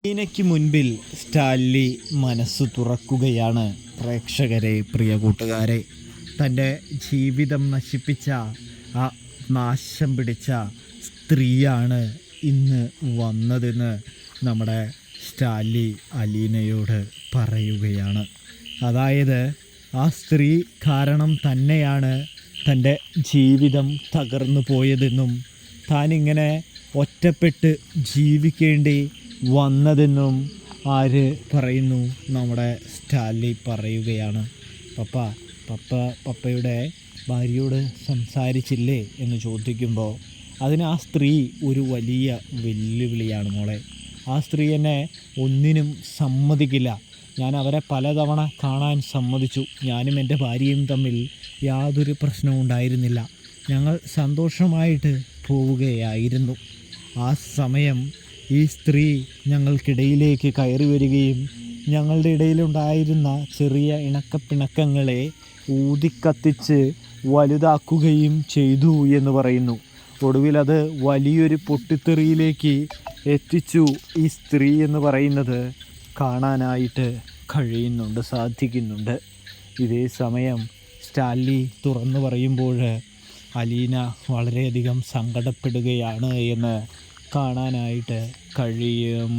അലീനയ്ക്ക് മുൻപിൽ സ്റ്റാൻലി മനസ്സ് തുറക്കുകയാണ്. പ്രേക്ഷകരെ, പ്രിയ കൂട്ടുകാരെ, തൻ്റെ ജീവിതം നശിപ്പിച്ച ആ നാശം പിടിച്ച സ്ത്രീയാണ് ഇന്ന് വന്നതെന്ന് നമ്മുടെ സ്റ്റാൻലി അലീനയോട് പറയുകയാണ്. അതായത് ആ സ്ത്രീ കാരണം തന്നെയാണ് തൻ്റെ ജീവിതം തകർന്നു പോയതെന്നും താനിങ്ങനെ ഒറ്റപ്പെട്ട് ജീവിക്കേണ്ടി വന്നതെന്നും ആര് പറയുന്നു? നമ്മുടെ സ്റ്റാൻലി പറയുകയാണ്. പപ്പയുടെ ഭാര്യയോട് സംസാരിച്ചില്ലേ എന്ന് ചോദിക്കുമ്പോൾ അതിന് ആ സ്ത്രീ ഒരു വലിയ വെല്ലുവിളിയാണ് മോളെ. ആ സ്ത്രീ എന്നെ ഒന്നിനും സമ്മതിക്കില്ല. ഞാൻ അവരെ പലതവണ കാണാൻ സമ്മതിച്ചു. ഞാനും എൻ്റെ ഭാര്യയും തമ്മിൽ യാതൊരു പ്രശ്നവും ഉണ്ടായിരുന്നില്ല. ഞങ്ങൾ സന്തോഷമായിട്ട് പോവുകയായിരുന്നു. ആ സമയം ഈ സ്ത്രീ ഞങ്ങൾക്കിടയിലേക്ക് കയറി വരികയും ഞങ്ങളുടെ ഇടയിലുണ്ടായിരുന്ന ചെറിയ ഇണക്കപ്പിണക്കങ്ങളെ ഊതിക്കത്തിച്ച് വലുതാക്കുകയും ചെയ്തു എന്ന് പറയുന്നു. ഒടുവിൽ അത് വലിയൊരു പൊട്ടിത്തെറിയിലേക്ക് എത്തിച്ചു. ഈ സ്ത്രീ എന്ന് പറയുന്നത് കാണാനായിട്ട് സാധിക്കുന്നുണ്ട്. ഇതേ സമയം സ്റ്റാൻലി തുറന്നു പറയുമ്പോൾ അലീന വളരെയധികം സങ്കടപ്പെടുകയാണ് എന്ന് കാണാനായിട്ട് കഴിയും.